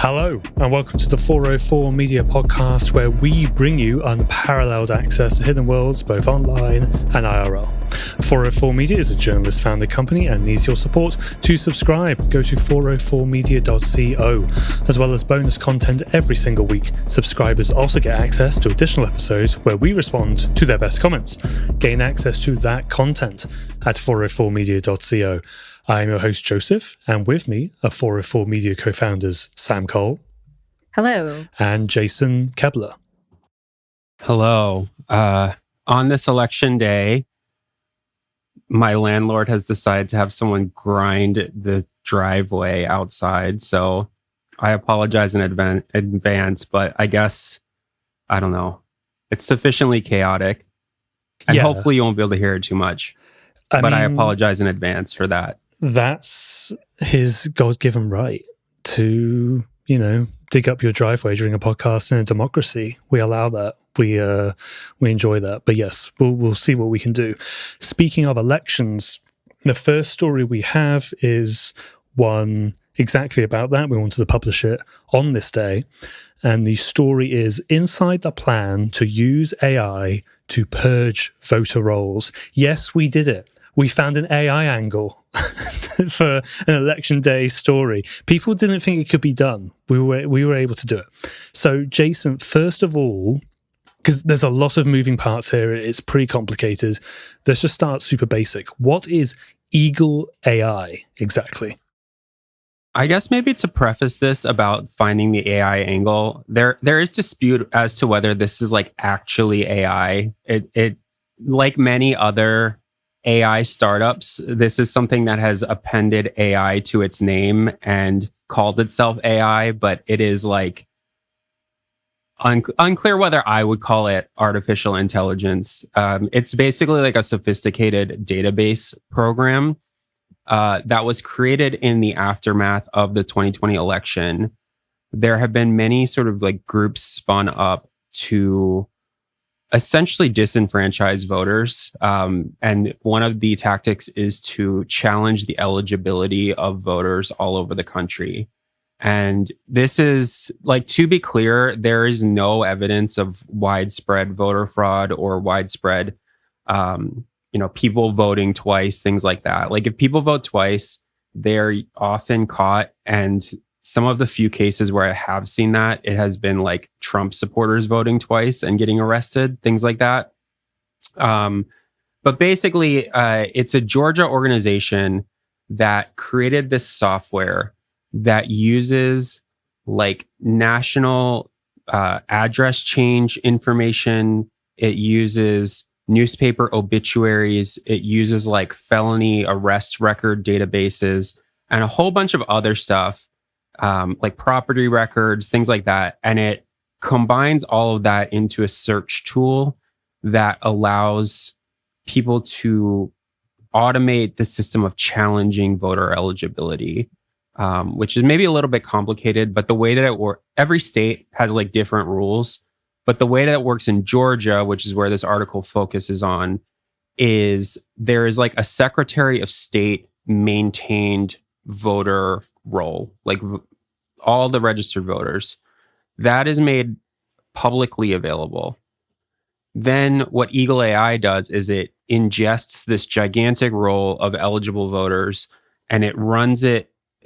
Hello, and welcome to the 404 Media Podcast, where we bring you unparalleled access to hidden worlds, both online and IRL. 404 Media is a journalist-founded company and needs your support. To subscribe, go to 404media.co. As well as bonus content every single week, subscribers also get access to additional episodes where we respond to their best comments. Gain access to that content at 404media.co. I'm your host, Joseph, and with me are 404 Media co-founders Sam Cole. Hello. And Jason Kebler. Hello. On this election day, my landlord has decided to have someone grind the driveway outside. So I apologize in advance, but I guess, I don't know. It's sufficiently chaotic. And hopefully you won't be able to hear it too much. I apologize in advance for that. That's his God-given right to, dig up your driveway during a podcast in a democracy. We allow that. We enjoy that. But yes, we'll see what we can do. Speaking of elections, the first story we have is one exactly about that. We wanted to publish it on this day. And the story is inside the plan to use AI to purge voter rolls. Yes, we did it. We found an AI angle for an election day story. People didn't think it could be done. We were able to do it. So, Jason, first of all, because there's a lot of moving parts here, it's pretty complicated. Let's just start super basic. What is Eagle AI exactly? I guess maybe to preface this about finding the AI angle, there is dispute as to whether this is like actually AI. It like many other AI startups, this is something that has appended AI to its name and called itself AI, but it is like unclear whether I would call it artificial intelligence. It's basically like a sophisticated database program that was created in the aftermath of the 2020 election. There have been many sort of like groups spun up to essentially disenfranchise voters. And one of the tactics is to challenge the eligibility of voters all over the country. And this is like, to be clear, there is no evidence of widespread voter fraud or widespread, people voting twice, things like that. Like if people vote twice, they're often caught. And some of the few cases where I have seen that, it has been like Trump supporters voting twice and getting arrested, things like that. But basically, it's a Georgia organization that created this software that uses like national address change information. It uses newspaper obituaries. It uses like felony arrest record databases and a whole bunch of other stuff. Like property records, things like that. And it combines all of that into a search tool that allows people to automate the system of challenging voter eligibility, which is maybe a little bit complicated, but the way that it works, every state has like different rules, but the way that it works in Georgia, which is where this article focuses on, is there is like a Secretary of State maintained voter roll, like all the registered voters, that is made publicly available. Then what Eagle AI does is it ingests this gigantic roll of eligible voters and it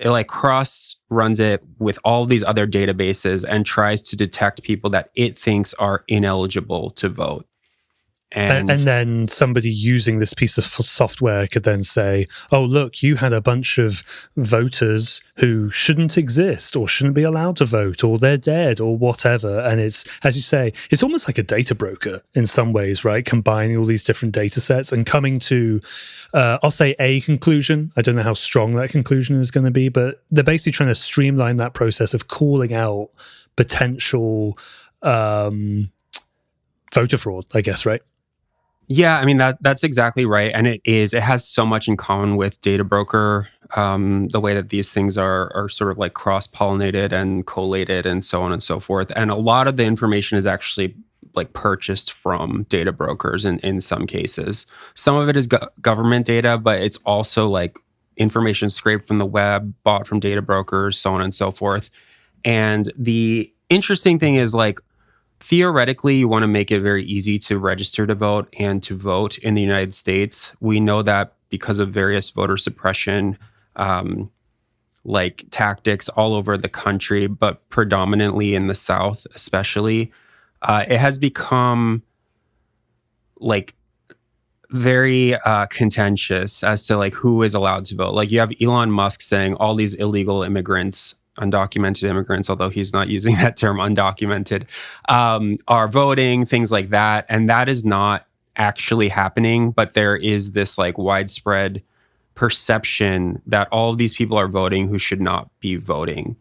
like cross runs it with all these other databases and tries to detect people that it thinks are ineligible to vote. And then somebody using this piece of software could then say, oh, look, you had a bunch of voters who shouldn't exist or shouldn't be allowed to vote, or they're dead or whatever. And it's, as you say, it's almost like a data broker in some ways, right? Combining all these different data sets and coming to, I'll say a conclusion. I don't know how strong that conclusion is going to be, but they're basically trying to streamline that process of calling out potential voter fraud, I guess, right? Yeah, I mean, that's exactly right. And it has so much in common with data broker, the way that these things are sort of like cross-pollinated and collated and so on and so forth. And a lot of the information is actually like purchased from data brokers in some cases. Some of it is government data, but it's also like information scraped from the web, bought from data brokers, so on and so forth. And the interesting thing is, like, theoretically, you want to make it very easy to register to vote and to vote in the United States. We know that because of various voter suppression like tactics all over the country, but predominantly in the South, especially, it has become like very contentious as to like who is allowed to vote. Like, you have Elon Musk saying all these illegal immigrants, undocumented immigrants, although he's not using that term undocumented, are voting, things like that. And that is not actually happening, but there is this like widespread perception that all of these people are voting who should not be voting.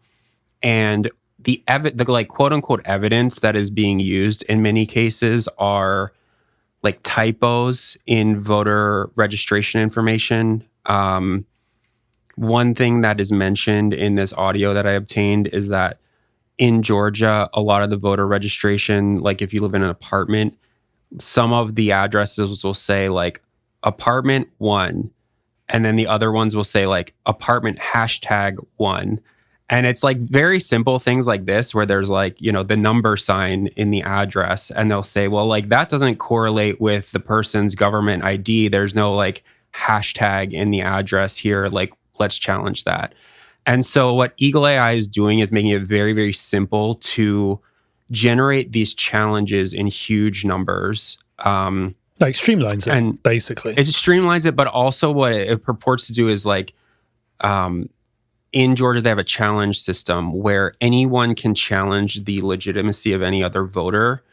And the like quote unquote evidence that is being used in many cases are like typos in voter registration information. One thing that is mentioned in this audio that I obtained is that in Georgia, a lot of the voter registration, like if you live in an apartment, some of the addresses will say like apartment 1, and then the other ones will say like apartment #1. And it's like very simple things like this where there's like, you know, the number sign in the address, and they'll say, well, like that doesn't correlate with the person's government ID. There's no like hashtag in the address here. Like, let's challenge that. And so what Eagle AI is doing is making it very, very simple to generate these challenges in huge numbers. Like streamlines it, and basically. It streamlines it, but also what it purports to do is like, in Georgia, they have a challenge system where anyone can challenge the legitimacy of any other voter.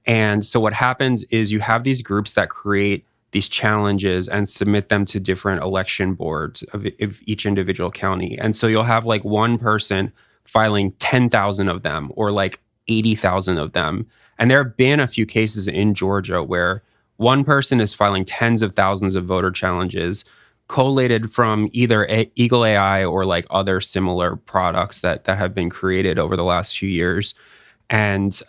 And so what happens is you have these groups that create these challenges and submit them to different election boards of each individual county. And so you'll have like one person filing 10,000 of them or like 80,000 of them. And there have been a few cases in Georgia where one person is filing tens of thousands of voter challenges collated from either Eagle AI or like other similar products that have been created over the last few years. And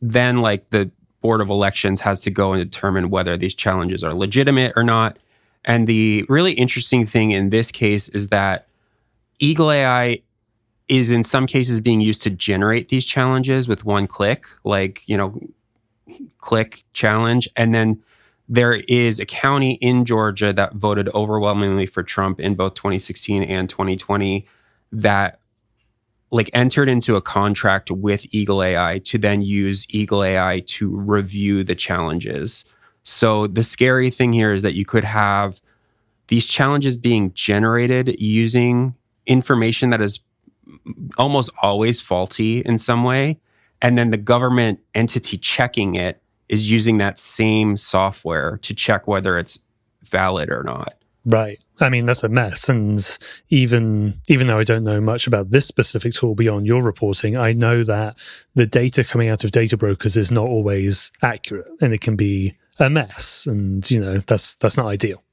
then like the Board of Elections has to go and determine whether these challenges are legitimate or not. And the really interesting thing in this case is that Eagle AI is in some cases being used to generate these challenges with one click, like, you know, click challenge. And then there is a county in Georgia that voted overwhelmingly for Trump in both 2016 and 2020 that like entered into a contract with Eagle AI to then use Eagle AI to review the challenges. So the scary thing here is that you could have these challenges being generated using information that is almost always faulty in some way. And then the government entity checking it is using that same software to check whether it's valid or not. Right. I mean, that's a mess. And even though I don't know much about this specific tool beyond your reporting, I know that the data coming out of data brokers is not always accurate, and it can be a mess. And, you know, that's not ideal.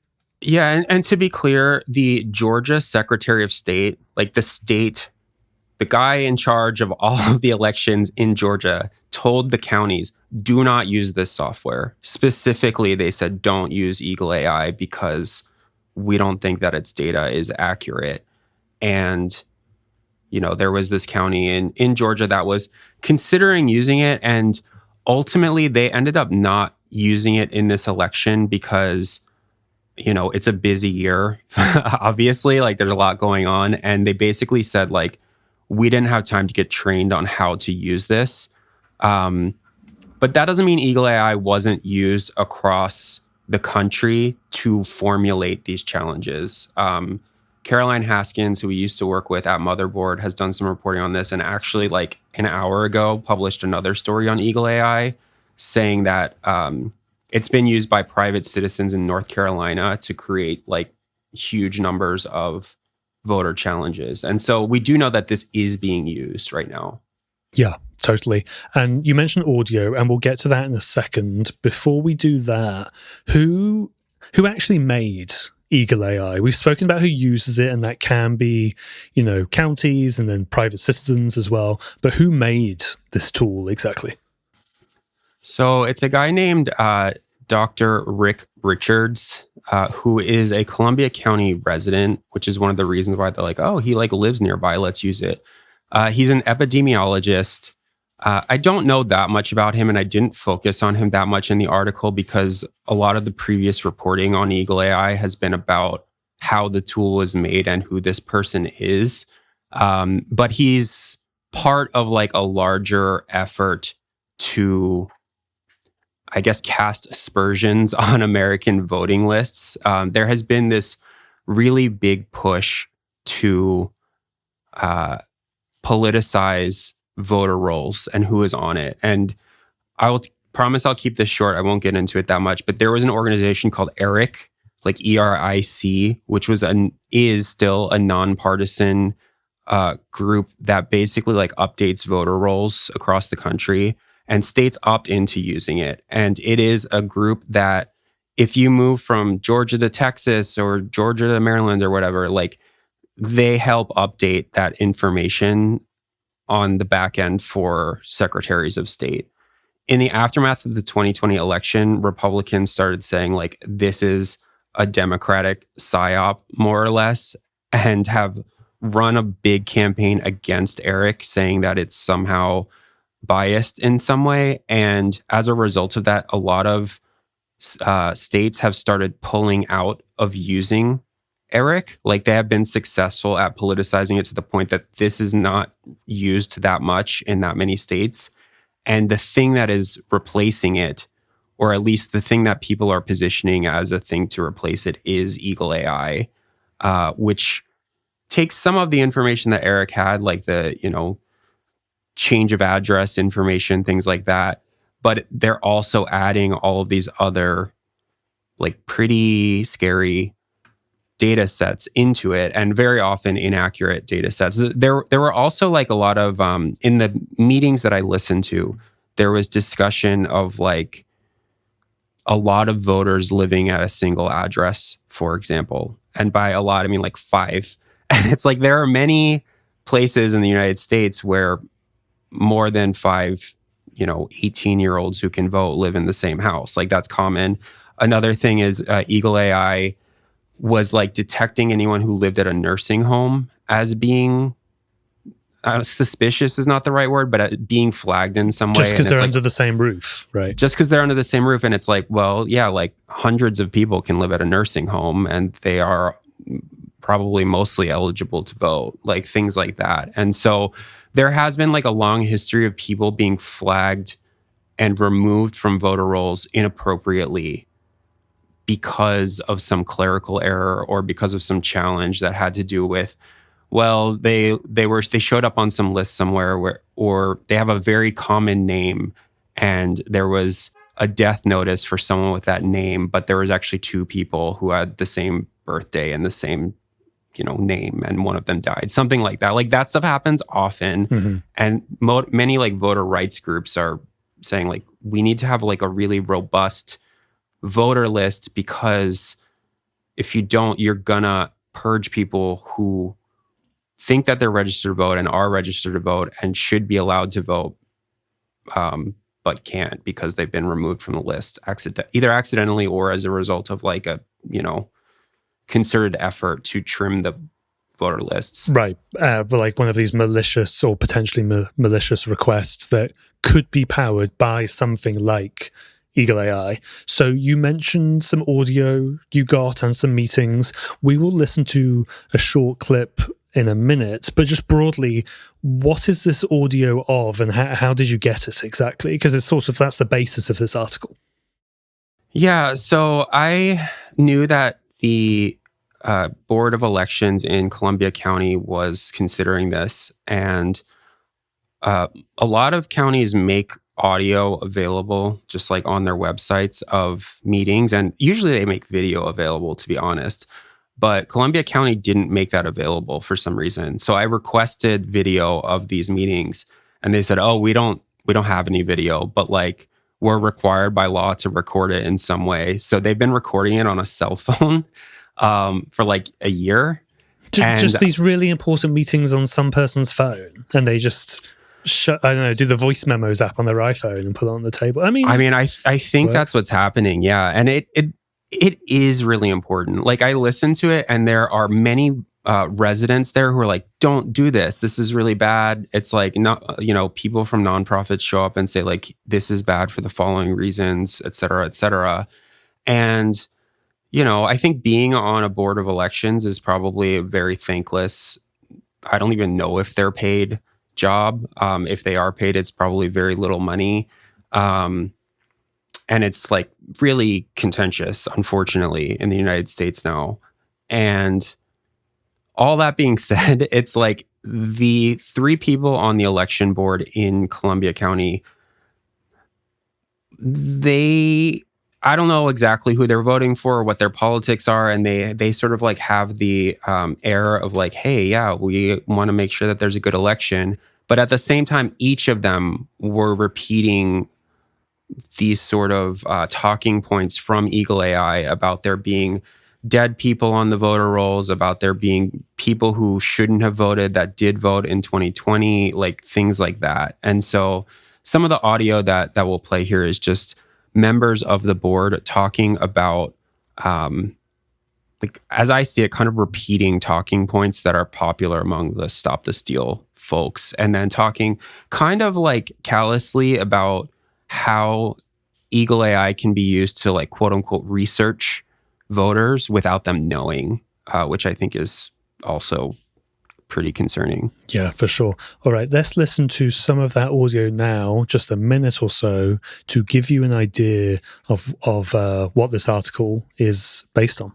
Yeah. And to be clear, the Georgia Secretary of State, like the guy in charge of all of the elections in Georgia, told the counties, do not use this software. Specifically, they said, don't use Eagle AI because we don't think that its data is accurate. And, you know, there was this county in Georgia that was considering using it. And ultimately, they ended up not using it in this election because, you know, it's a busy year. Obviously, like there's a lot going on. And they basically said, like, we didn't have time to get trained on how to use this. But that doesn't mean Eagle AI wasn't used across the country to formulate these challenges. Caroline Haskins, who we used to work with at Motherboard, has done some reporting on this, and actually like an hour ago published another story on Eagle AI saying that it's been used by private citizens in North Carolina to create like huge numbers of voter challenges. And so we do know that this is being used right now. Yeah, totally. And you mentioned audio, and we'll get to that in a second. Before we do that, who actually made Eagle AI? We've spoken about who uses it, and that can be, you know, counties and then private citizens as well. But who made this tool exactly? So it's a guy named Dr. Rick Richards, who is a Columbia County resident, which is one of the reasons why they're like, oh, he like lives nearby, let's use it. He's an epidemiologist. I don't know that much about him, and I didn't focus on him that much in the article because a lot of the previous reporting on Eagle AI has been about how the tool was made and who this person is. But he's part of like a larger effort to, I guess, cast aspersions on American voting lists. There has been this really big push to politicize voter rolls and who is on it. And I will promise I'll keep this short. I won't get into it that much. But there was an organization called ERIC, like ERIC, which is still a nonpartisan group that basically like updates voter rolls across the country, and states opt into using it. And it is a group that if you move from Georgia to Texas or Georgia to Maryland or whatever, like they help update that information on the back end for secretaries of state. In the aftermath of the 2020 election, Republicans started saying like this is a Democratic psyop, more or less, and have run a big campaign against Eric, saying that it's somehow biased in some way. And as a result of that, a lot of states have started pulling out of using Eric. Like they have been successful at politicizing it to the point that this is not used that much in that many states. And the thing that is replacing it, or at least the thing that people are positioning as a thing to replace it, is Eagle AI, which takes some of the information that Eric had, like the, change of address information, things like that. But they're also adding all of these other like pretty scary data sets into it, and very often inaccurate data sets. There were also like a lot of, in the meetings that I listened to, there was discussion of like a lot of voters living at a single address, for example. And by a lot, I mean like 5. And it's like there are many places in the United States where more than 5, 18-year-olds who can vote live in the same house. Like that's common. Another thing is Eagle AI was like detecting anyone who lived at a nursing home as being suspicious is not the right word, but being flagged in some way. Just because they're under the same roof, right? Just because they're under the same roof. And it's like, well, yeah, like hundreds of people can live at a nursing home and they are probably mostly eligible to vote, like things like that. And so there has been like a long history of people being flagged and removed from voter rolls inappropriately because of some clerical error or because of some challenge that had to do with, well, they showed up on some list somewhere or they have a very common name and there was a death notice for someone with that name, but there was actually 2 people who had the same birthday and the same name, and one of them died, something like that. Like that stuff happens often. Mm-hmm. And many like voter rights groups are saying like we need to have like a really robust voter list, because if you don't, you're gonna purge people who think that they're registered to vote and are registered to vote and should be allowed to vote, but can't because they've been removed from the list either accidentally or as a result of like a concerted effort to trim the voter lists. Right. But like one of these malicious or potentially malicious requests that could be powered by something like Eagle AI. So you mentioned some audio you got and some meetings. We will listen to a short clip in a minute, but just broadly, what is this audio of and how did you get it exactly? Because it's that's the basis of this article. Yeah, so I knew that the Board of Elections in Columbia County was considering this, and a lot of counties make audio available just like on their websites of meetings, and usually they make video available, to be honest. But Columbia County didn't make that available for some reason. So I requested video of these meetings, and they said, "Oh, we don't have any video, but like we're required by law to record it in some way." So they've been recording it on a cell phone for like a year. Just these really important meetings on some person's phone, and they just do the voice memos app on their iPhone and put it on the table. I mean, I think that's what's happening. Yeah, and it is really important. Like I listened to it, and there are many residents there who are like, don't do this. This is really bad. It's like, not, people from nonprofits show up and say like, this is bad for the following reasons, et cetera, et cetera. And, I think being on a board of elections is probably a very thankless, I don't even know if they're paid job. If they are paid, it's probably very little money. And it's like really contentious, unfortunately, in the United States now. And all that being said, it's like the 3 people on the election board in Columbia County, I don't know exactly who they're voting for or what their politics are. And they sort of like have the air of like, hey, yeah, we want to make sure that there's a good election. But at the same time, each of them were repeating these sort of talking points from Eagle AI about there being dead people on the voter rolls, about there being people who shouldn't have voted that did vote in 2020, like things like that. And so some of the audio that we'll play here is just members of the board talking about, like as I see it, kind of repeating talking points that are popular among the Stop the Steal folks, and then talking kind of like callously about how Eagle AI can be used to like quote unquote research voters without them knowing, which I think is also pretty concerning. Yeah, for sure. All right, let's listen to some of that audio now, just a minute or so, to give you an idea of what this article is based on.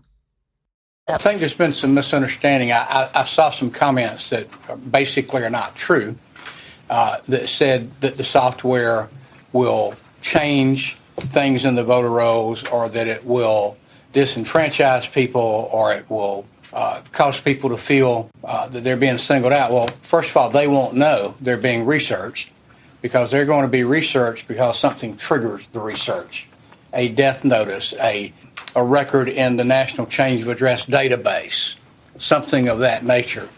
I think there's been some misunderstanding. I saw some comments that basically are not true, that said that the software will change things in the voter rolls, or that it will disenfranchise people, or it will cause people to feel that they're being singled out. Well, first of all, they won't know they're being researched, because they're going to be researched because something triggers the research. A death notice, a record in the National Change of Address database, something of that nature.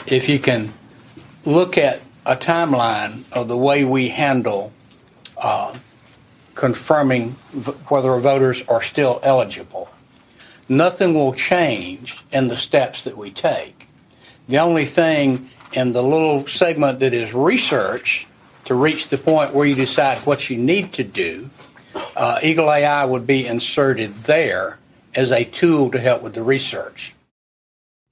If you can look at a timeline of the way we handle confirming whether voters are still eligible, nothing will change in the steps that we take. The only thing in the little segment that is research, to reach the point where you decide what you need to do, Eagle AI would be inserted there as a tool to help with the research.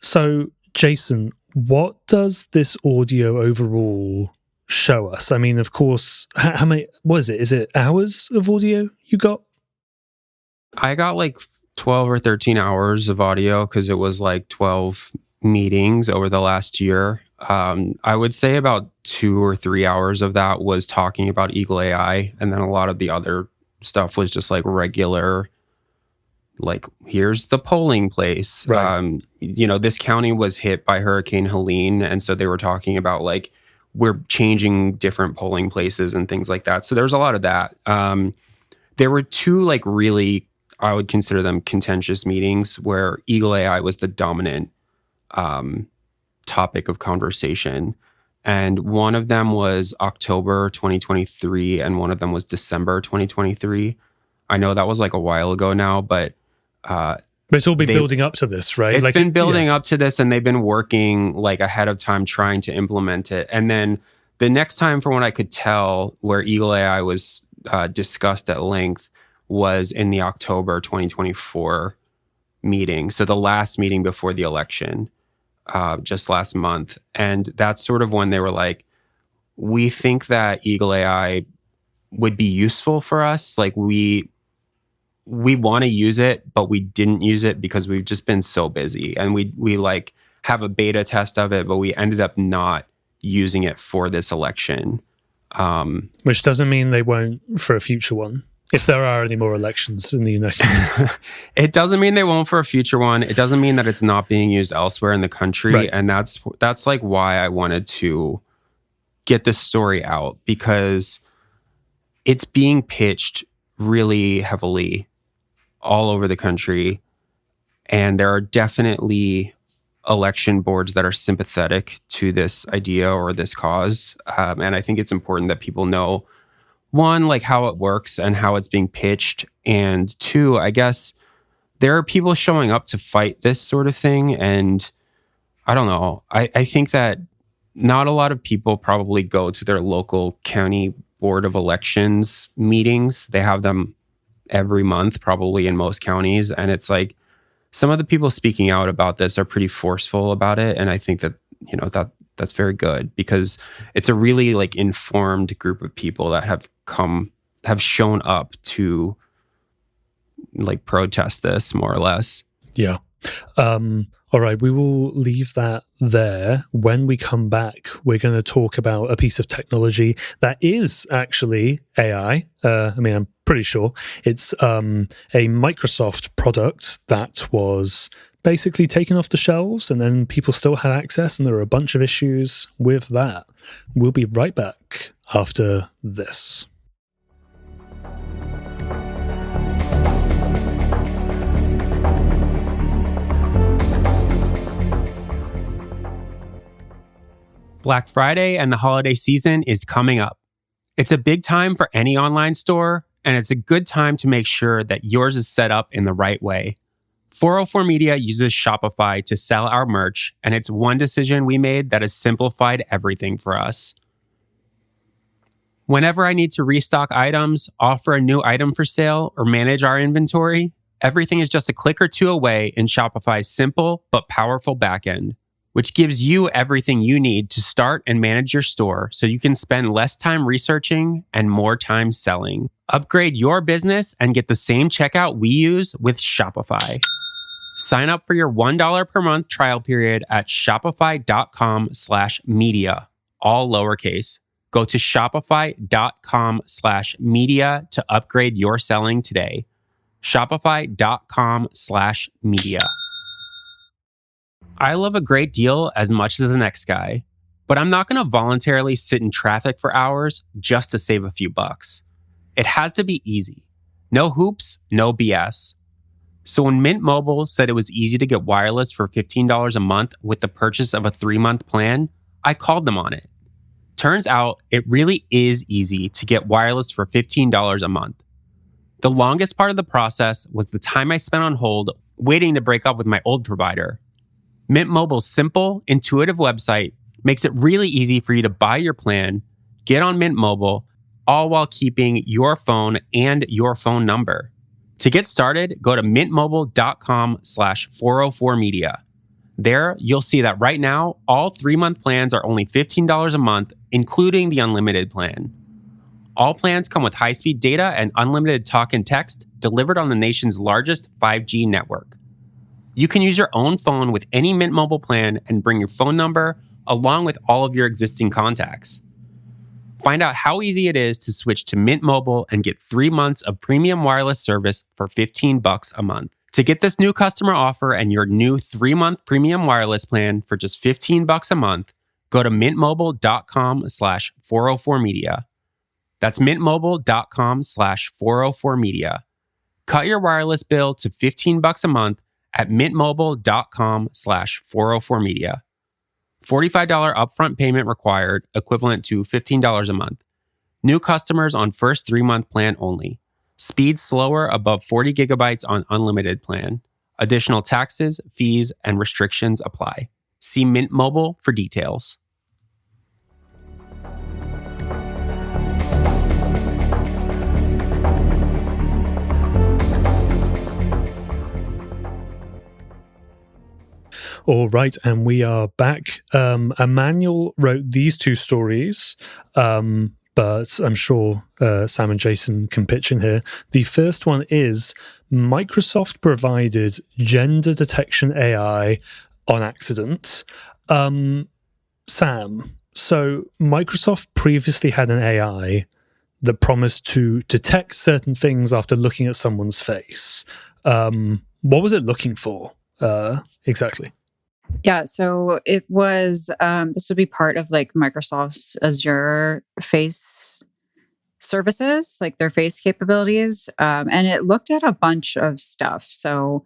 So, Jason, what does this audio overall show us? I mean, of course, how many, what is it? Is it hours of audio you got? I got like 12 or 13 hours of audio because it was like 12 meetings over the last year. I would say about 2 or 3 hours of that was talking about Eagle AI. And then a lot of the other stuff was just like regular, like, here's the polling place. Right. This county was hit by Hurricane Helene. And so they were talking about like, we're changing different polling places and things like that. So there's a lot of that. There were 2 like really, I would consider them contentious meetings where Eagle AI was the dominant topic of conversation. And one of them was October 2023 and one of them was December 2023. I know that was like a while ago now, but it's all been building up to this, right? It's been building up to this, and they've been working like ahead of time trying to implement it. And then the next time, from what I could tell, where Eagle AI was discussed at length was in the October 2024 meeting. So the last meeting before the election, just last month. And that's sort of when they were like, we think that Eagle AI would be useful for us. Like we want to use it, but we didn't use it because we've just been so busy. And we like have a beta test of it, but we ended up not using it for this election. Which doesn't mean they won't for a future one, if there are any more elections in the United States. It doesn't mean they won't for a future one. It doesn't mean that it's not being used elsewhere in the country. Right. And that's like why I wanted to get this story out, because it's being pitched really heavily all over the country. And there are definitely election boards that are sympathetic to this idea or this cause. And I think it's important that people know, one, like how it works and how it's being pitched. And 2, I guess there are people showing up to fight this sort of thing. And I don't know. I think that not a lot of people probably go to their local county board of elections meetings. They have them every month, probably in most counties. And it's like some of the people speaking out about this are pretty forceful about it. And I think that, that's very good because it's a really like informed group of people that have shown up to like protest this more or less. Yeah. All right, we will leave that there. When we come back, we're going to talk about a piece of technology that is actually AI. I'm pretty sure it's a Microsoft product that was basically taken off the shelves and then people still had access, and there are a bunch of issues with that. We'll be right back after this. Black Friday and the holiday season is coming up. It's a big time for any online store, and it's a good time to make sure that yours is set up in the right way. 404 Media uses Shopify to sell our merch, and it's one decision we made that has simplified everything for us. Whenever I need to restock items, offer a new item for sale, or manage our inventory, everything is just a click or two away in Shopify's simple but powerful backend, which gives you everything you need to start and manage your store so you can spend less time researching and more time selling. Upgrade your business and get the same checkout we use with Shopify. Sign up for your $1 per month trial period at shopify.com/media, all lowercase. Go to shopify.com/media to upgrade your selling today. Shopify.com/media. I love a great deal as much as the next guy, but I'm not going to voluntarily sit in traffic for hours just to save a few bucks. It has to be easy. No hoops, no BS. So when Mint Mobile said it was easy to get wireless for $15 a month with the purchase of a 3-month plan, I called them on it. Turns out it really is easy to get wireless for $15 a month. The longest part of the process was the time I spent on hold waiting to break up with my old provider. Mint Mobile's simple, intuitive website makes it really easy for you to buy your plan, get on Mint Mobile, all while keeping your phone and your phone number. To get started, go to mintmobile.com/404media. There, you'll see that right now, all 3-month plans are only $15 a month, including the unlimited plan. All plans come with high-speed data and unlimited talk and text delivered on the nation's largest 5G network. You can use your own phone with any Mint Mobile plan and bring your phone number along with all of your existing contacts. Find out how easy it is to switch to Mint Mobile and get 3 months of premium wireless service for $15 a month. To get this new customer offer and your new 3-month premium wireless plan for just $15 a month, go to mintmobile.com/404media. That's mintmobile.com/404media. Cut your wireless bill to $15 a month at mintmobile.com/404media. $45 upfront payment required, equivalent to $15 a month. New customers on first 3-month plan only. Speed slower above 40 gigabytes on unlimited plan. Additional taxes, fees, and restrictions apply. See Mint Mobile for details. All right, and we are back. Emmanuel wrote these 2 stories, but I'm sure Sam and Jason can pitch in here. The first one is Microsoft provided gender detection AI on accident. Sam, so Microsoft previously had an AI that promised to detect certain things after looking at someone's face. What was it looking for exactly? Yeah, so it was, this would be part of like Microsoft's Azure face services, like their face capabilities. And it looked at a bunch of stuff. So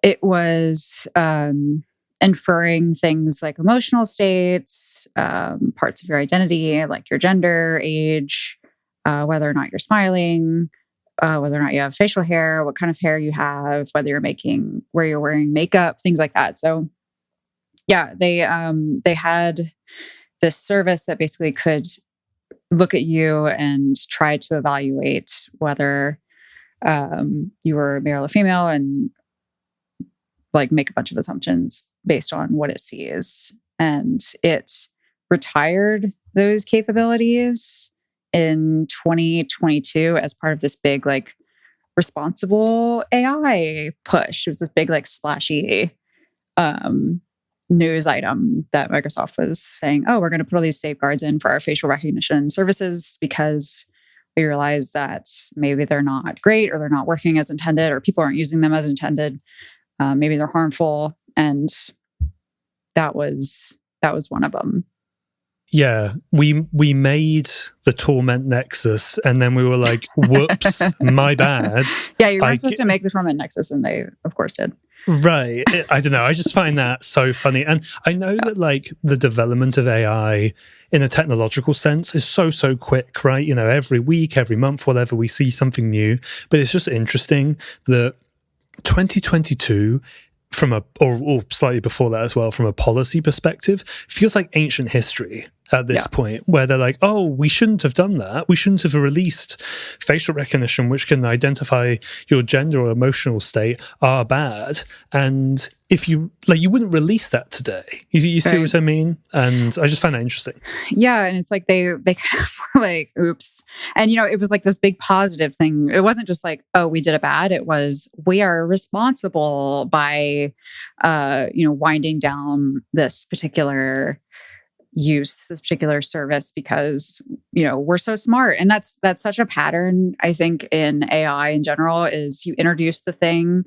it was inferring things like emotional states, parts of your identity, like your gender, age, whether or not you're smiling, whether or not you have facial hair, what kind of hair you have, where you're wearing makeup, things like that. So Yeah, they had this service that basically could look at you and try to evaluate whether you were male or female, and like make a bunch of assumptions based on what it sees. And it retired those capabilities in 2022 as part of this big like responsible AI push. It was this big like splashy news item that Microsoft was saying, oh, we're going to put all these safeguards in for our facial recognition services because we realize that maybe they're not great, or they're not working as intended, or people aren't using them as intended. Maybe they're harmful. And that was one of them. Yeah, we made the Torment Nexus, and then we were like, whoops, my bad. Yeah, you weren't supposed to make the Torment Nexus, and they, of course, did. Right. I don't know. I just find that so funny. And I know that like the development of AI in a technological sense is so quick, right? You know, every week, every month, whatever, we see something new. But it's just interesting that 2022 from a, or slightly before that as well, from a policy perspective, feels like ancient history at this point, where they're like, oh, we shouldn't have done that. We shouldn't have released facial recognition, which can identify your gender or emotional state, are bad. And if you, like, you wouldn't release that today. You see what I mean? And I just find that interesting. Yeah. And it's like, they kind of were like, oops. And, you know, it was like this big positive thing. It wasn't just like, oh, we did it bad. It was, we are responsible by, winding down this particular use, this particular service, because, you know, we're so smart. And that's such a pattern, I think, in AI in general, is you introduce the thing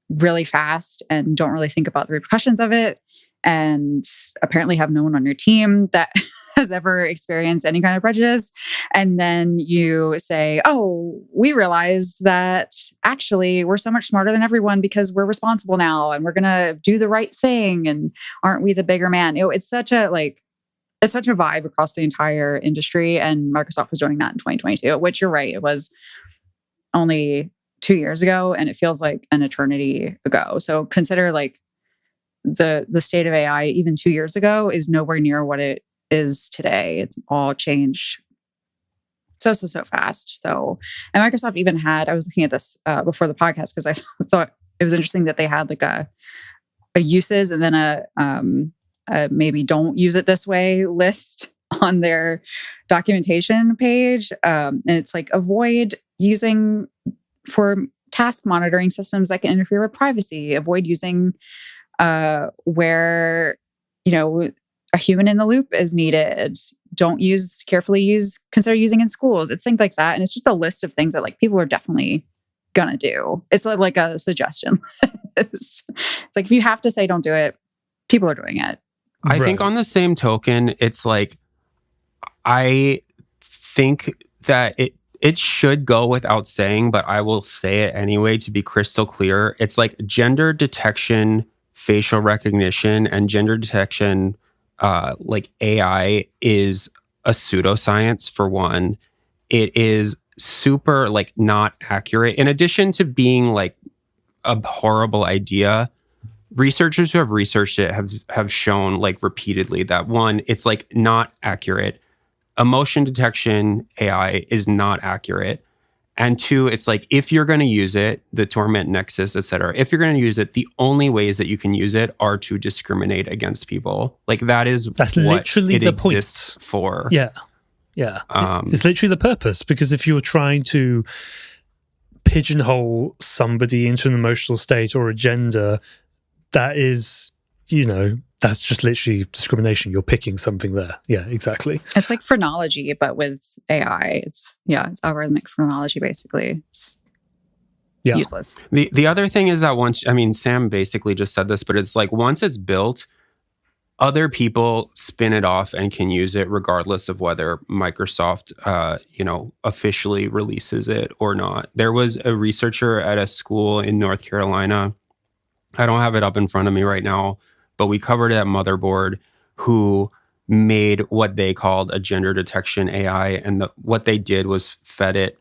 really fast and don't really think about the repercussions of it. And apparently have no one on your team that has ever experienced any kind of prejudice. And then you say, oh, we realized that actually we're so much smarter than everyone because we're responsible now and we're going to do the right thing. And aren't we the bigger man? It's such a vibe across the entire industry. And Microsoft was doing that in 2022, which you're right. It was only 2 years ago, and it feels like an eternity ago. So consider like the state of AI even 2 years ago is nowhere near what it is today. It's all changed so fast. So, and Microsoft even had, I was looking at this before the podcast because I thought it was interesting that they had like a uses and then a maybe don't use it this way list on their documentation page. And it's like, avoid using for task monitoring systems that can interfere with privacy, avoid using where, you know, a human in the loop is needed. Don't use, consider using in schools. It's things like that. And it's just a list of things that like people are definitely gonna do. It's like a suggestion list. It's like, if you have to say don't do it, people are doing it. I think on the same token, it's like, I think that it should go without saying, but I will say it anyway to be crystal clear. It's like gender detection, facial recognition, and gender detection, like AI is a pseudoscience for one. It is super like not accurate. In addition to being like a horrible idea, researchers who have researched it have shown like repeatedly that one, it's like not accurate. Emotion detection AI is not accurate. And two, it's like, if you're going to use it, the Torment Nexus, et cetera, if you're going to use it, the only ways that you can use it are to discriminate against people. Like that's what literally it the exists point. For. Yeah. It's literally the purpose, because if you're trying to pigeonhole somebody into an emotional state or a gender, that is, you know, that's just literally discrimination. You're picking something there. Yeah, exactly. It's like phrenology, but with AI. It's algorithmic phrenology, basically. It's useless. The other thing is that once, I mean, Sam basically just said this, but it's like once it's built, other people spin it off and can use it regardless of whether Microsoft, officially releases it or not. There was a researcher at a school in North Carolina. I don't have it up in front of me right now, but we covered it at Motherboard, who made what they called a gender detection AI. And what they did was fed it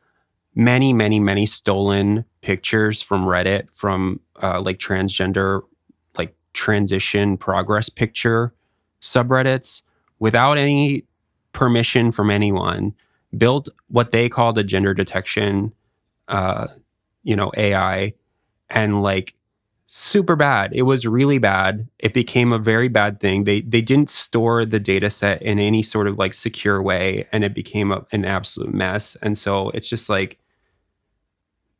many stolen pictures from Reddit from like transgender like transition progress picture subreddits without any permission from anyone, built what they called a gender detection, AI, and like super bad. It was really bad. It became a very bad thing. They didn't store the data set in any sort of like secure way, and it became an absolute mess. And so it's just like,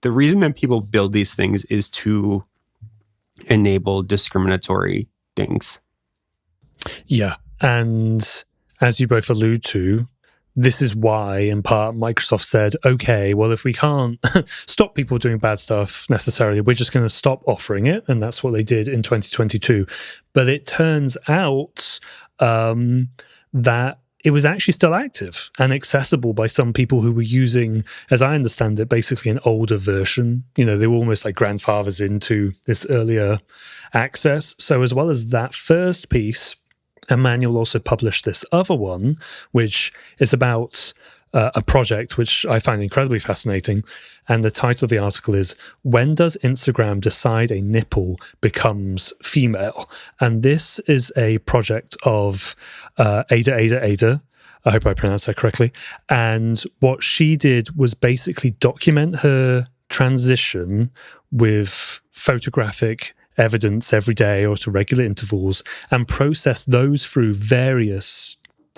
the reason that people build these things is to enable discriminatory things. Yeah. And as you both allude to, this is why, in part, Microsoft said, okay, well, if we can't stop people doing bad stuff necessarily, we're just going to stop offering it. And that's what they did in 2022. But it turns out that it was actually still active and accessible by some people who were using, as I understand it, basically an older version. They were almost like grandfathers into this earlier access. So as well as that first piece, Emmanuel also published this other one, which is about a project which I find incredibly fascinating. And the title of the article is, "When Does Instagram Decide a Nipple Becomes Female?" And this is a project of Ada. I hope I pronounced that correctly. And what she did was basically document her transition with photographic evidence every day or at regular intervals, and process those through various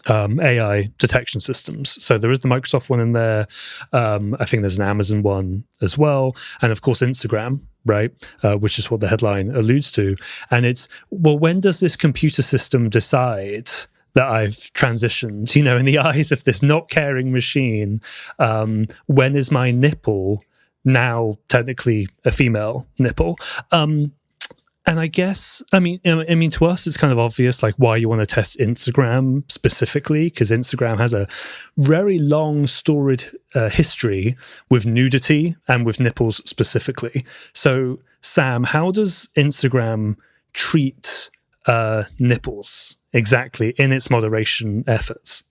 AI detection systems. So there is the Microsoft one in there. I think there's an Amazon one as well. And of course, Instagram, right? Which is what the headline alludes to. And it's, well, when does this computer system decide that I've transitioned, in the eyes of this not caring machine? When is my nipple now technically a female nipple? And I guess, I mean, to us, it's kind of obvious, like, why you want to test Instagram specifically, because Instagram has a very long storied history with nudity and with nipples specifically. So, Sam, how does Instagram treat nipples exactly in its moderation efforts?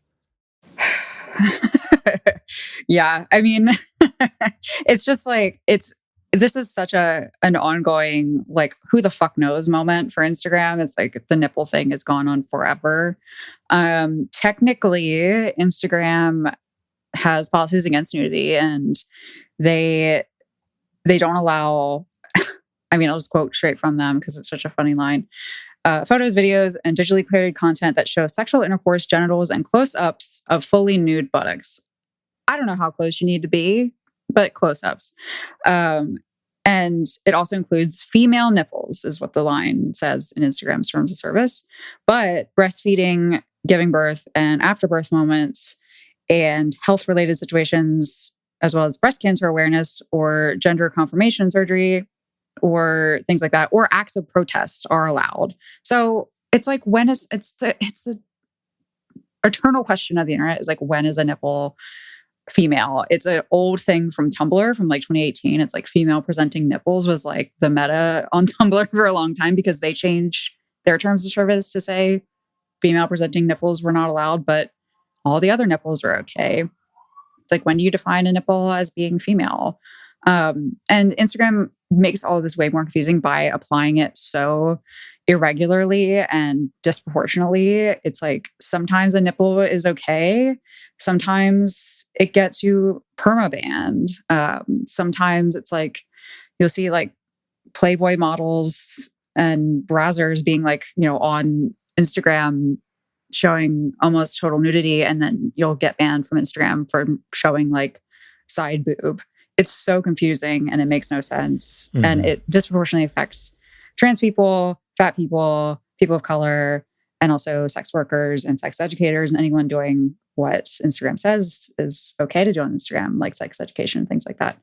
Yeah, I mean, it's just like, this is such an ongoing, like, who the fuck knows moment for Instagram. It's like the nipple thing has gone on forever. Technically, Instagram has policies against nudity, and they don't allow, I mean, I'll just quote straight from them because it's such a funny line. Photos, videos, and digitally created content that show sexual intercourse, genitals, and close-ups of fully nude buttocks. I don't know how close you need to be, but close-ups. And it also includes female nipples, is what the line says in Instagram's terms of service. But breastfeeding, giving birth, and after-birth moments, and health-related situations, as well as breast cancer awareness or gender confirmation surgery, or things like that, or acts of protest are allowed. So it's like, it's the eternal question of the internet is like, when is a nipple female? It's an old thing from Tumblr from like 2018. It's like female presenting nipples was like the meta on Tumblr for a long time, because they changed their terms of service to say female presenting nipples were not allowed, but all the other nipples are okay. It's like, when do you define a nipple as being female? And Instagram makes all of this way more confusing by applying it so irregularly and disproportionately. It's like, sometimes a nipple is okay. Sometimes it gets you permabanned. Sometimes it's like, you'll see like Playboy models and brazzers being like, on Instagram showing almost total nudity, and then you'll get banned from Instagram for showing like side boob. It's so confusing and it makes no sense. Mm-hmm. And it disproportionately affects trans people, fat people, people of color, and also sex workers and sex educators and anyone doing what Instagram says is okay to do on Instagram, like sex education and things like that.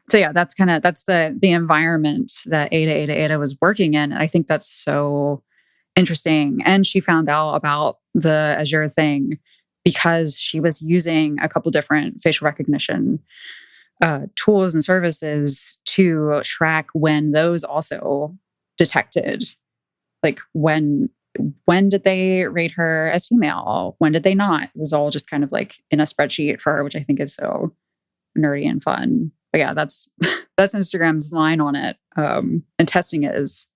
So yeah, that's the environment that Ada was working in. And I think that's so interesting. And she found out about the Azure thing because she was using a couple different facial recognition tools and services to track when those also detected. Like, when did they rate her as female? When did they not? It was all just kind of like in a spreadsheet for her, which I think is so nerdy and fun. But yeah, that's Instagram's line on it. And testing it is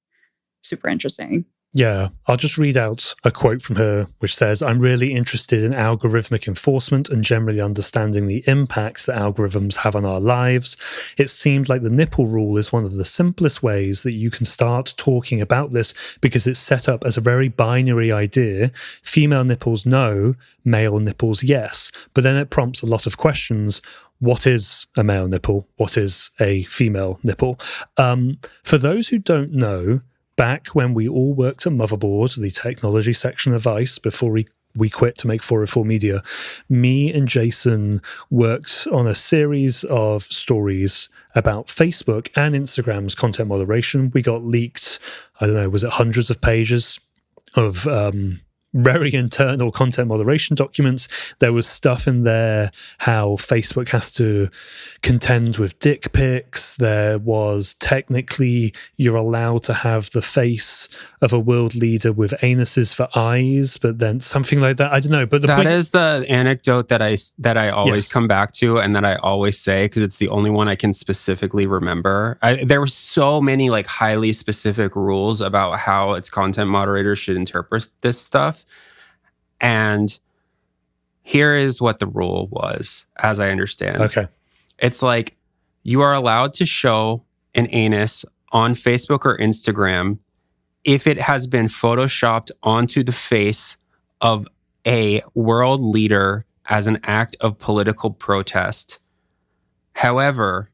super interesting. Yeah, I'll just read out a quote from her, which says, "I'm really interested in algorithmic enforcement and generally understanding the impacts that algorithms have on our lives. It seemed like the nipple rule is one of the simplest ways that you can start talking about this because it's set up as a very binary idea. Female nipples, no. Male nipples, yes. But then it prompts a lot of questions. What is a male nipple? What is a female nipple?" For those who don't know, back when we all worked at Motherboard, the technology section of Vice, before we quit to make 404 Media, me and Jason worked on a series of stories about Facebook and Instagram's content moderation. We got leaked, I don't know, was it hundreds of pages of very internal content moderation documents. There was stuff in there how Facebook has to contend with dick pics. There was technically you're allowed to have the face of a world leader with anuses for eyes, but then something like that. I don't know. But that is the anecdote that I always Yes. come back to and that I always say because it's the only one I can specifically remember. There were so many like highly specific rules about how its content moderators should interpret this stuff. And here is what the rule was, as I understand. Okay. It's like you are allowed to show an anus on Facebook or Instagram if it has been photoshopped onto the face of a world leader as an act of political protest. However,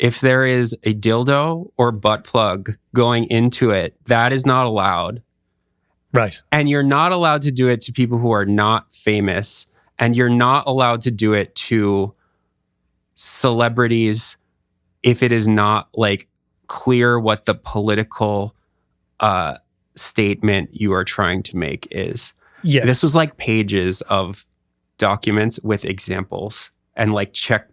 if there is a dildo or butt plug going into it, that is not allowed. Right. And you're not allowed to do it to people who are not famous. And you're not allowed to do it to celebrities if it is not like clear what the political statement you are trying to make is. Yes. This was like pages of documents with examples and like check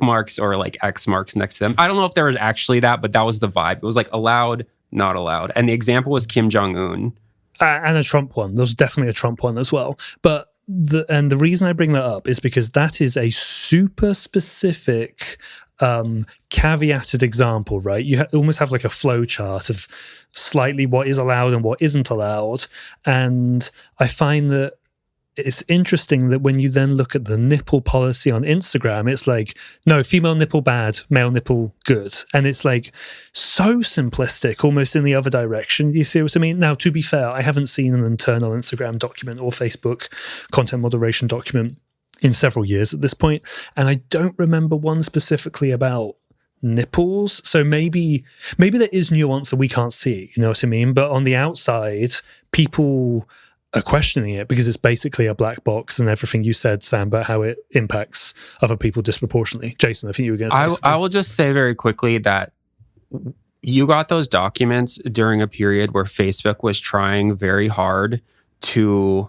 marks or like X marks next to them. I don't know if there was actually that, but that was the vibe. It was like allowed, not allowed. And the example was Kim Jong-un. And a Trump one. There was definitely a Trump one as well. But the reason I bring that up is because that is a super specific caveated example, right? You almost have like a flow chart of slightly what is allowed and what isn't allowed. And I find that it's interesting that when you then look at the nipple policy on Instagram, it's like, no, female nipple bad, male nipple good. And it's like so simplistic, almost in the other direction. You see what I mean? Now, to be fair, I haven't seen an internal Instagram document or Facebook content moderation document in several years at this point. And I don't remember one specifically about nipples. So maybe there is nuance that we can't see, you know what I mean? But on the outside, people are questioning it because it's basically a black box, and everything you said, Sam, about how it impacts other people disproportionately. Jason, I think you were going to say something. I will just say very quickly that you got those documents during a period where Facebook was trying very hard to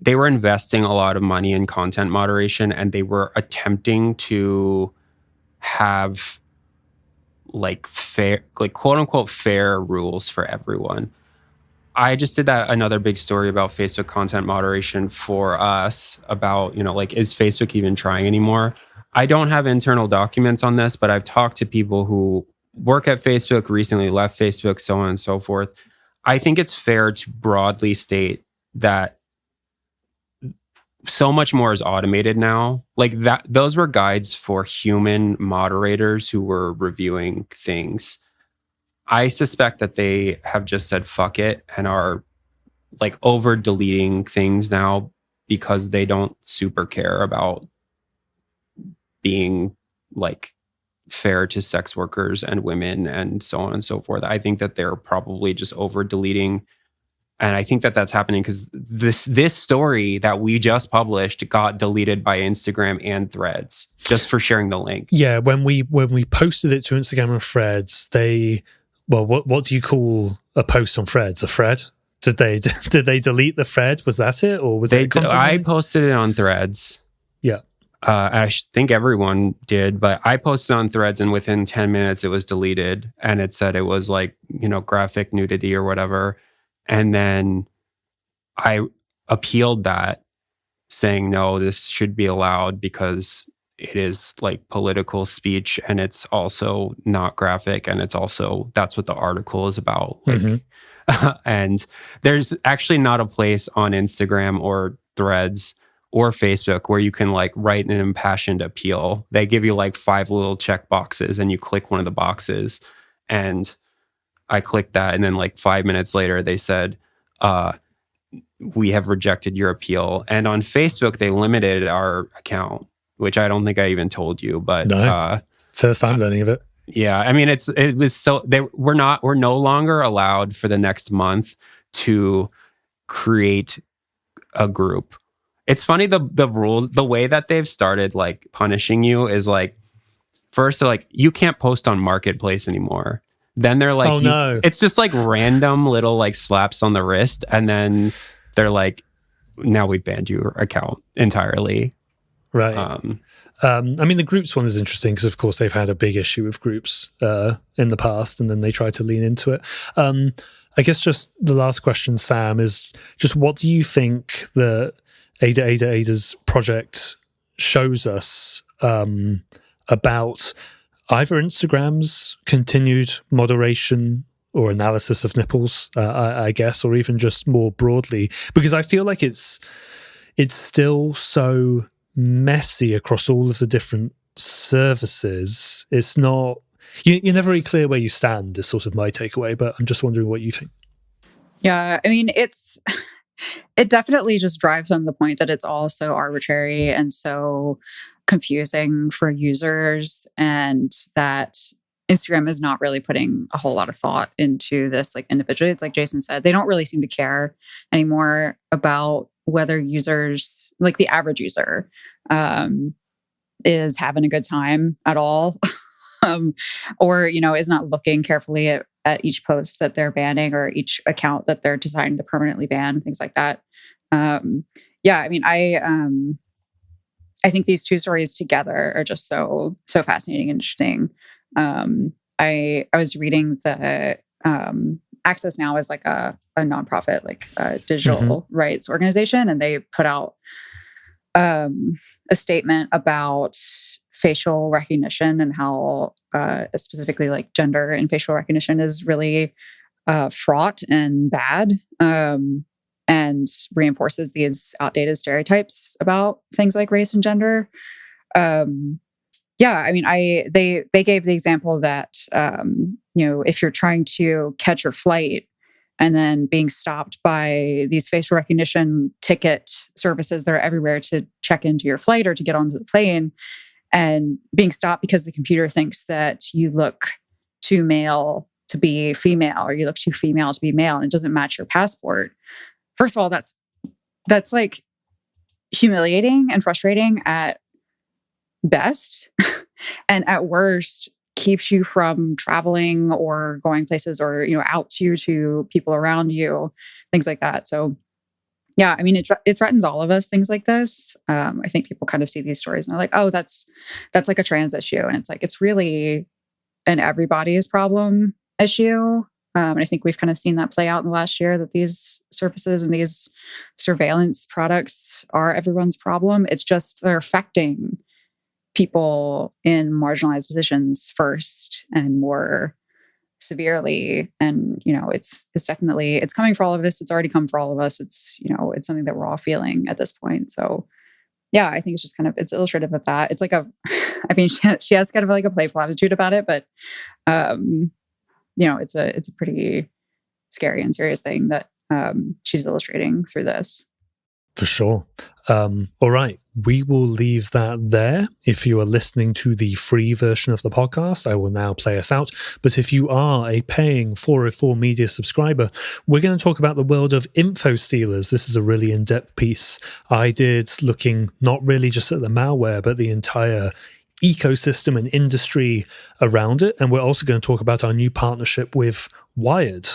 they were investing a lot of money in content moderation, and they were attempting to have like fair, like quote unquote fair rules for everyone. I just did another big story about Facebook content moderation for us about, like, is Facebook even trying anymore? I don't have internal documents on this, but I've talked to people who work at Facebook, recently left Facebook, so on and so forth. I think it's fair to broadly state that so much more is automated now. Like that, those were guides for human moderators who were reviewing things. I suspect that they have just said fuck it and are like over deleting things now because they don't super care about being like fair to sex workers and women and so on and so forth. I think that they're probably just over deleting. And I think that that's happening because this story that we just published got deleted by Instagram and Threads just for sharing the link. Yeah, when we posted it to Instagram and Threads, what do you call a post on Threads? A thread? Did they delete the thread? Was that it, or was it? I posted it on Threads. Yeah, I think everyone did, but I posted on Threads, and within 10 minutes it was deleted, and it said it was like graphic nudity or whatever. And then I appealed that, saying no, this should be allowed because it is like political speech, and it's also not graphic, and it's also, that's what the article is about. Like, and there's actually not a place on Instagram or Threads or Facebook where you can like write an impassioned appeal. They give you like 5 little check boxes, and you click one of the boxes, and I clicked that, and then like 5 minutes later they said, we have rejected your appeal. And on Facebook they limited our account, which I don't think I even told you, but no, first time learning of it. Yeah, I mean, it was so we're no longer allowed for the next month to create a group. It's funny, the rules, the way that they've started like punishing you is like, first they're like, you can't post on Marketplace anymore. Then they're like, no, it's just like random little like slaps on the wrist, and then they're like, now we banned your account entirely. Right. I mean, the groups one is interesting because, of course, they've had a big issue with groups in the past, and then they tried to lean into it. I guess just the last question, Sam, is just what do you think that Ada's project shows us about either Instagram's continued moderation or analysis of nipples, I guess, or even just more broadly? Because I feel like it's still so messy across all of the different services. It's not, you're never really clear where you stand, is sort of my takeaway, but I'm just wondering what you think. Yeah, I mean, it definitely just drives home the point that it's all so arbitrary and so confusing for users, and that Instagram is not really putting a whole lot of thought into this like individually. It's like Jason said, they don't really seem to care anymore about whether users, like the average user, is having a good time at all, or, you know, is not looking carefully at each post that they're banning or each account that they're deciding to permanently ban, things like that. Yeah, I mean, I think these two stories together are just so fascinating and interesting. I was reading the Access Now is like a nonprofit, like a digital rights organization, and they put out a statement about facial recognition and how specifically like gender and facial recognition is really fraught and bad, and reinforces these outdated stereotypes about things like race and gender. Yeah, I mean, they gave the example that you know, if you're trying to catch your flight and then being stopped by these facial recognition ticket services that are everywhere to check into your flight or to get onto the plane, and being stopped because the computer thinks that you look too male to be female, or you look too female to be male, and it doesn't match your passport. First of all, that's like humiliating and frustrating at best, and at worst keeps you from traveling or going places, or, you know, outs you to people around you, things like that. So yeah, I mean, it threatens all of us, things like this. I think people kind of see these stories and they're like, oh, that's like a trans issue, and it's like, it's really an everybody's problem issue. And I think we've kind of seen that play out in the last year, that these services and these surveillance products are everyone's problem. It's just they're affecting people in marginalized positions first and more severely. And, you know, it's definitely, it's coming for all of us. It's already come for all of us. It's, you know, it's something that we're all feeling at this point. So yeah, I think it's just kind of, it's illustrative of that. It's like I mean, she has kind of like a playful attitude about it, but, you know, it's a pretty scary and serious thing that she's illustrating through this. For sure. All right. We will leave that there. If you are listening to the free version of the podcast, I will now play us out. But if you are a paying 404 Media subscriber, we're going to talk about the world of info stealers. This is a really in-depth piece I did, looking not really just at the malware, but the entire ecosystem and industry around it. And we're also going to talk about our new partnership with Wired.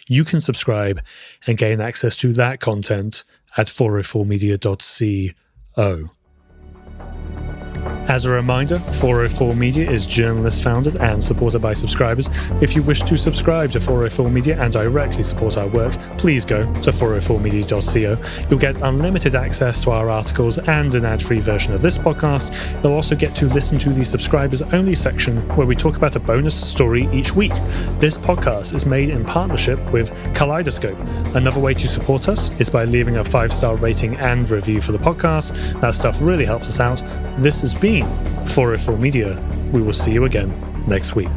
You can subscribe and gain access to that content at 404media.co. As a reminder, 404 Media is journalist founded and supported by subscribers. If you wish to subscribe to 404 Media and directly support our work, please go to 404media.co. You'll get unlimited access to our articles and an ad-free version of this podcast. You'll also get to listen to the subscribers-only section where we talk about a bonus story each week. This podcast is made in partnership with Kaleidoscope. Another way to support us is by leaving a 5-star rating and review for the podcast. That stuff really helps us out. This has been 404 Media. We will see you again next week.